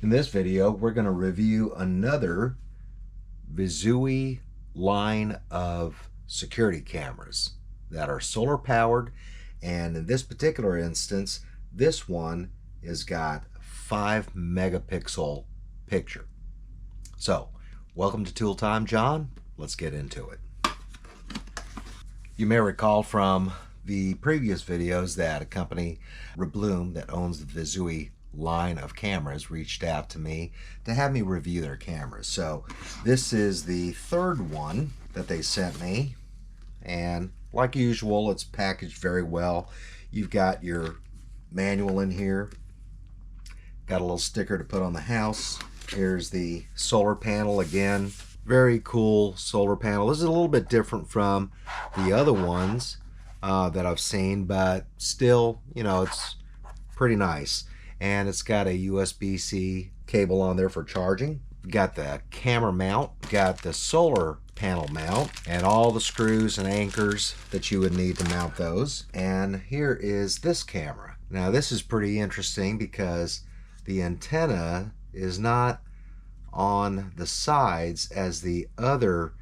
In this video, we're going to review another ViZiUUY line of security cameras that are solar powered, and in this particular instance, this one has got 5 megapixel picture. So, welcome to Tool Time, John. Let's get into it. You may recall from the previous videos that a company, Rebluum, that owns the ViZiUUY line of cameras, reached out to me to have me review their cameras. So this is the third one that they sent me, and like usual, it's packaged very well. You've got your manual in here, got a little sticker to put on the house. Here's the solar panel again. Very cool solar panel. This is a little bit different from the other ones that I've seen, but still, you know, it's pretty nice. And it's got a USB-C cable on there for charging. Got the camera mount, got the solar panel mount, and all the screws and anchors that you would need to mount those. And here is this camera. Now this is pretty interesting because the antenna is not on the sides as the other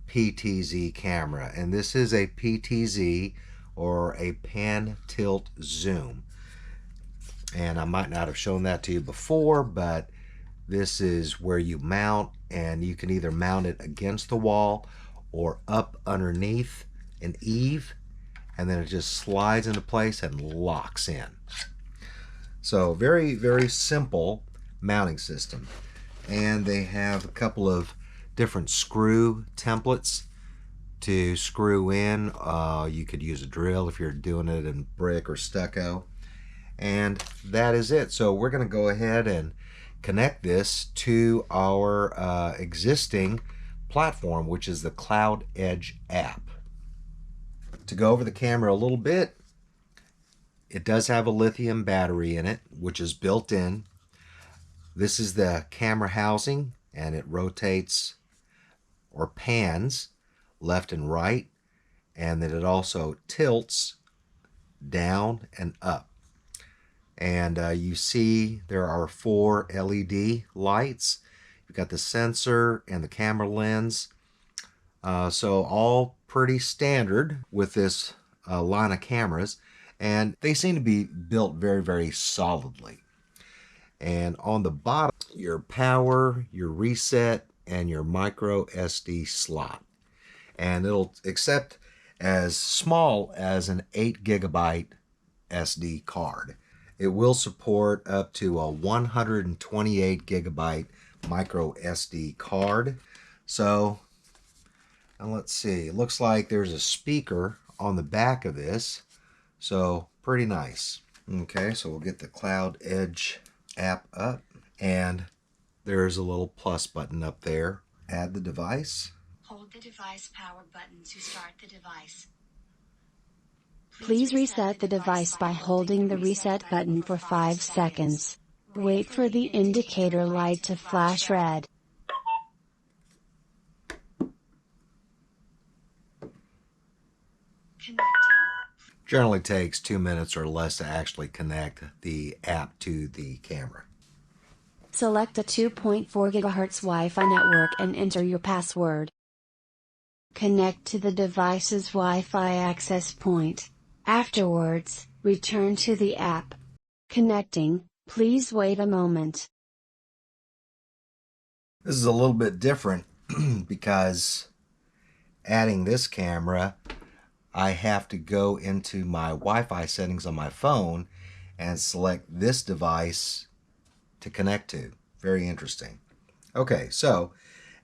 PTZ camera, and this is a PTZ, or a pan tilt zoom. And I might not have shown that to you before, but this is where you mount, and you can either mount it against the wall or up underneath an eave, and then it just slides into place and locks in. So very, very simple mounting system. And they have a couple of different screw templates to screw in. You could use a drill if you're doing it in brick or stucco. And that is it. So we're going to go ahead and connect this to our existing platform, which is the Cloud Edge app. To go over the camera a little bit, it does have a lithium battery in it, which is built in. This is the camera housing, and it rotates or pans left and right, and then it also tilts down and up. And you see there are 4 LED lights. You've got the sensor and the camera lens. So all pretty standard with this line of cameras. And they seem to be built very, very solidly. And on the bottom, your power, your reset, and your micro SD slot. And it'll accept as small as an 8 gigabyte SD card. It will support up to a 128 gigabyte micro SD card. So, and let's see, it looks like there's a speaker on the back of this. So, pretty nice. Okay, so we'll get the Cloud Edge app up, and there's a little plus button up there. Add the device. Hold the device power button to start the device. Please reset the device by holding the reset button for 5 seconds. Wait for the indicator light to flash red. Connecting. Generally takes 2 minutes or less to actually connect the app to the camera. Select a 2.4 GHz Wi-Fi network and enter your password. Connect to the device's Wi-Fi access point. Afterwards, return to the app. Connecting, please wait a moment. This is a little bit different because adding this camera, I have to go into my Wi-Fi settings on my phone and select this device to connect to. Very interesting. Okay, so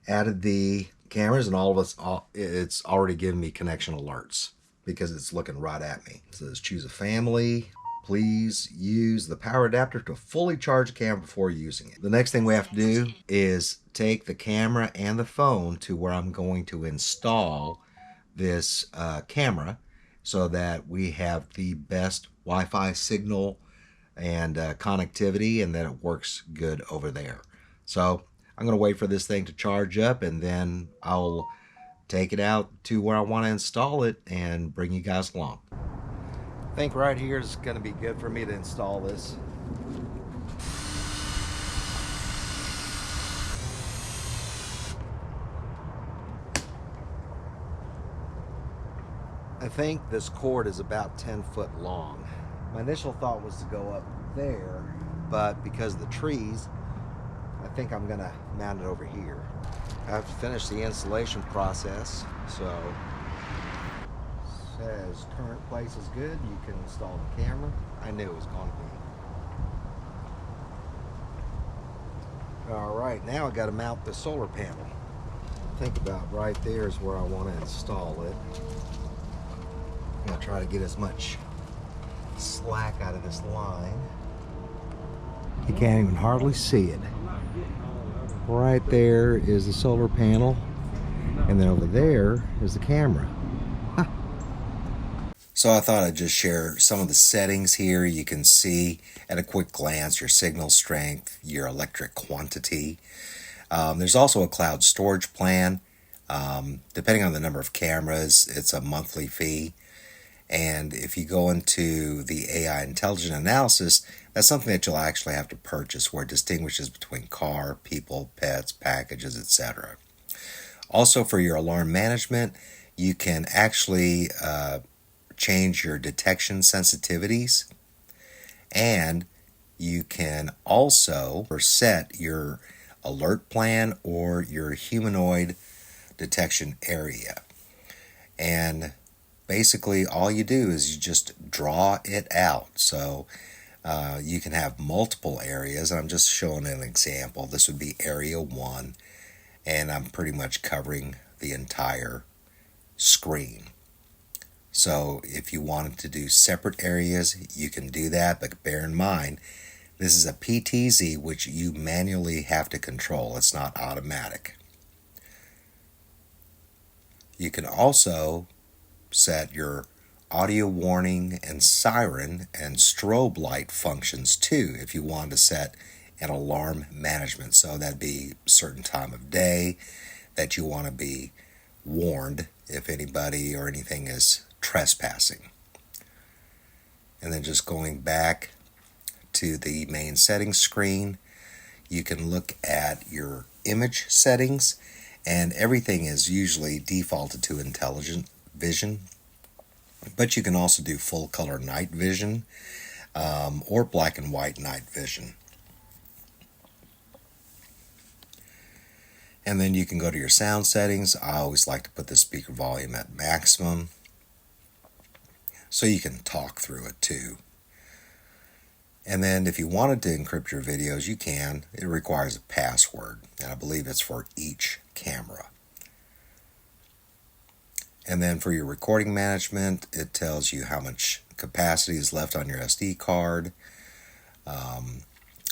added the cameras, and all of us, it's already given me connection alerts because it's looking right at me. It says choose a family. Please use the power adapter to fully charge the camera before using it. The next thing we have to do is take the camera and the phone to where I'm going to install this camera so that we have the best Wi-Fi signal and connectivity, and that it works good over there. So I'm going to wait for this thing to charge up, and then I'll take it out to where I want to install it and bring you guys along. I think right here is going to be good for me to install this. I think this cord is about 10 foot long. My initial thought was to go up there, but because of the trees, I think I'm gonna mount it over here. I have to finish the installation process, so says current place is good. You can install the camera. I knew it was going to be. All right, now I got to mount the solar panel. Think about right there is where I want to install it. I'm going to try to get as much slack out of this line. You can't even hardly see it. Right there is the solar panel, and then over there is the camera. Huh. So I thought I'd just share some of the settings here. You can see at a quick glance your signal strength, your electric quantity. There's also a cloud storage plan. Depending on the number of cameras, it's a monthly fee. And if you go into the AI intelligent analysis, that's something that you'll actually have to purchase, where it distinguishes between car, people, pets, packages, etc. Also, for your alarm management, you can actually change your detection sensitivities, and you can also set your alert plan or your humanoid detection area. And basically all you do is you just draw it out. So you can have multiple areas. I'm just showing an example. This would be area 1, and I'm pretty much covering the entire screen. So if you wanted to do separate areas, you can do that, but bear in mind, this is a PTZ, which you manually have to control. It's not automatic. You can also set your audio warning and siren and strobe light functions too if you want to set an alarm management. So that'd be a certain time of day that you want to be warned if anybody or anything is trespassing. And then just going back to the main settings screen, you can look at your image settings, and everything is usually defaulted to intelligent vision, but you can also do full color night vision or black and white night vision. And then you can go to your sound settings. I always like to put the speaker volume at maximum so you can talk through it too. And then if you wanted to encrypt your videos, you can. It requires a password, and I believe it's for each camera. And then for your recording management, it tells you how much capacity is left on your SD card. And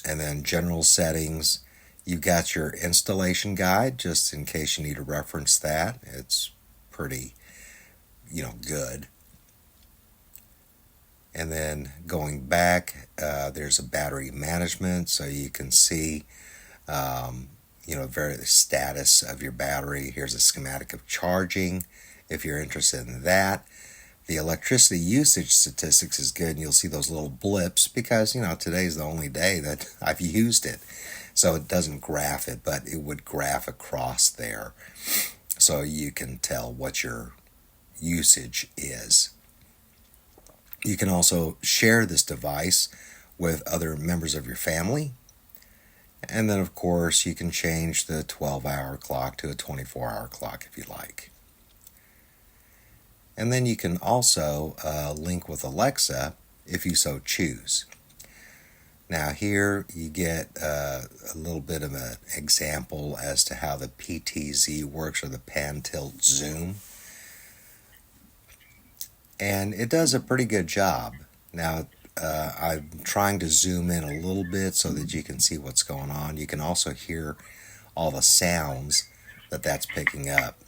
then general settings, you've got your installation guide, just in case you need to reference that. It's pretty, good. And then going back, there's a battery management, so you can see, the status of your battery. Here's a schematic of charging, if you're interested in that. The electricity usage statistics is good, and you'll see those little blips because, today's the only day that I've used it. So it doesn't graph it, but it would graph across there. So you can tell what your usage is. You can also share this device with other members of your family. And then, of course, you can change the 12-hour clock to a 24-hour clock if you like. And then you can also link with Alexa if you so choose. Now here you get a little bit of an example as to how the PTZ works, or the pan tilt zoom. And it does a pretty good job. Now I'm trying to zoom in a little bit so that you can see what's going on. You can also hear all the sounds that that's picking up.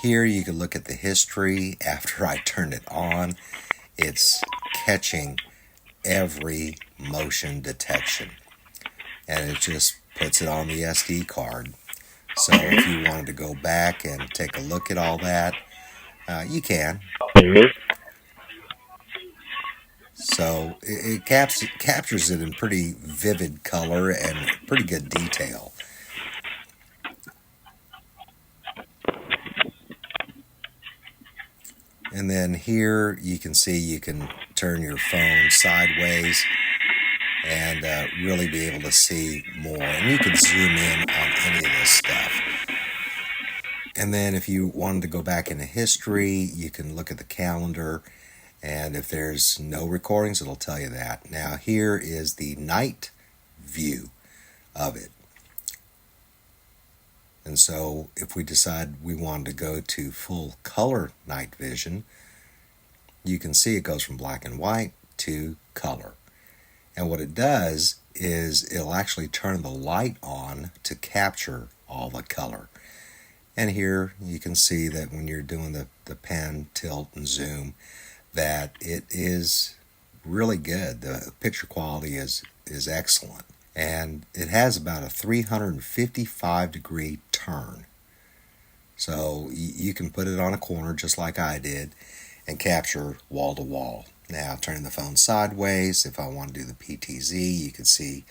Here you can look at the history after I turned it on. It's catching every motion detection, and it just puts it on the SD card. So if you wanted to go back and take a look at all that, you can. So it captures it in pretty vivid color and pretty good detail. And then here you can see you can turn your phone sideways and really be able to see more. And you can zoom in on any of this stuff. And then if you wanted to go back into history, you can look at the calendar, and if there's no recordings, it'll tell you that. Now here is the night view of it. And so if we decide we wanted to go to full color night vision, you can see it goes from black and white to color. And what it does is it'll actually turn the light on to capture all the color. And here you can see that when you're doing the pan, tilt, and zoom, that it is really good. The picture quality is excellent. And it has about a 355-degree turn. So you can put it on a corner just like I did and capture wall to wall. Now turning the phone sideways, if I want to do the PTZ, you can see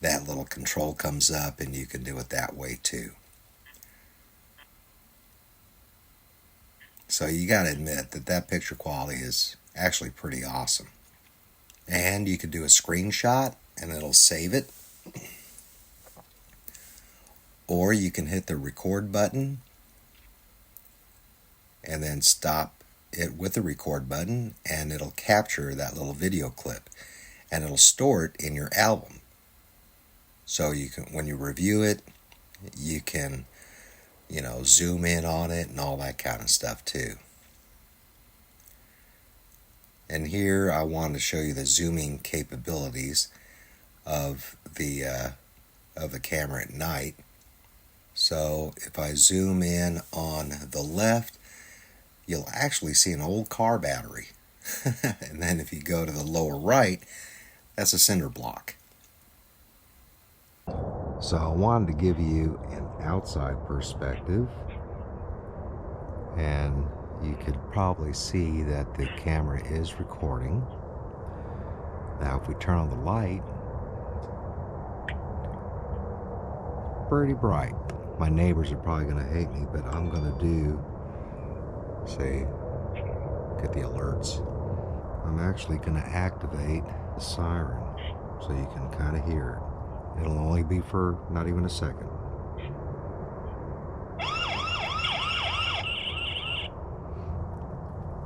that little control comes up and you can do it that way too. So you got to admit that picture quality is actually pretty awesome. And you could do a screenshot and it'll save it. Or you can hit the record button and then stop it with the record button, and it'll capture that little video clip and it'll store it in your album. So you can, when you review it, you can, zoom in on it and all that kind of stuff too. And here I wanted to show you the zooming capabilities of the camera at night. So if I zoom in on the left, you'll actually see an old car battery. And then if you go to the lower right, that's a cinder block. So I wanted to give you an outside perspective, and you could probably see that the camera is recording. Now if we turn on the light, pretty bright. My neighbors are probably going to hate me, but I'm going to get the alerts. I'm actually going to activate the siren so you can kind of hear it. It'll only be for not even a second.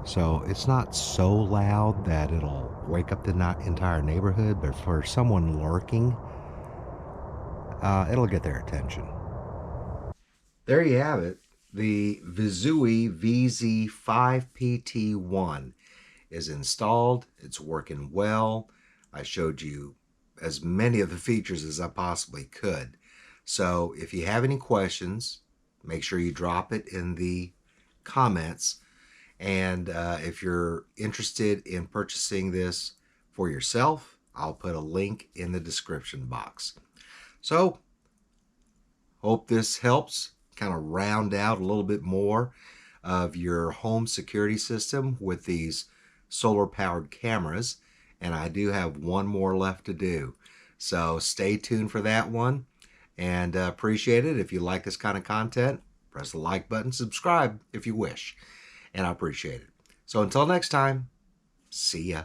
So it's not so loud that it'll wake up the entire neighborhood, but for someone lurking, it'll get their attention. There you have it. The ViZiUUY VZ5PT1 is installed. It's working well. I showed you as many of the features as I possibly could. So if you have any questions, make sure you drop it in the comments. And if you're interested in purchasing this for yourself, I'll put a link in the description box. So hope this helps kind of round out a little bit more of your home security system with these solar powered cameras. And I do have one more left to do. So stay tuned for that one, and appreciate it. If you like this kind of content, press the like button, subscribe if you wish, and I appreciate it. So until next time, see ya.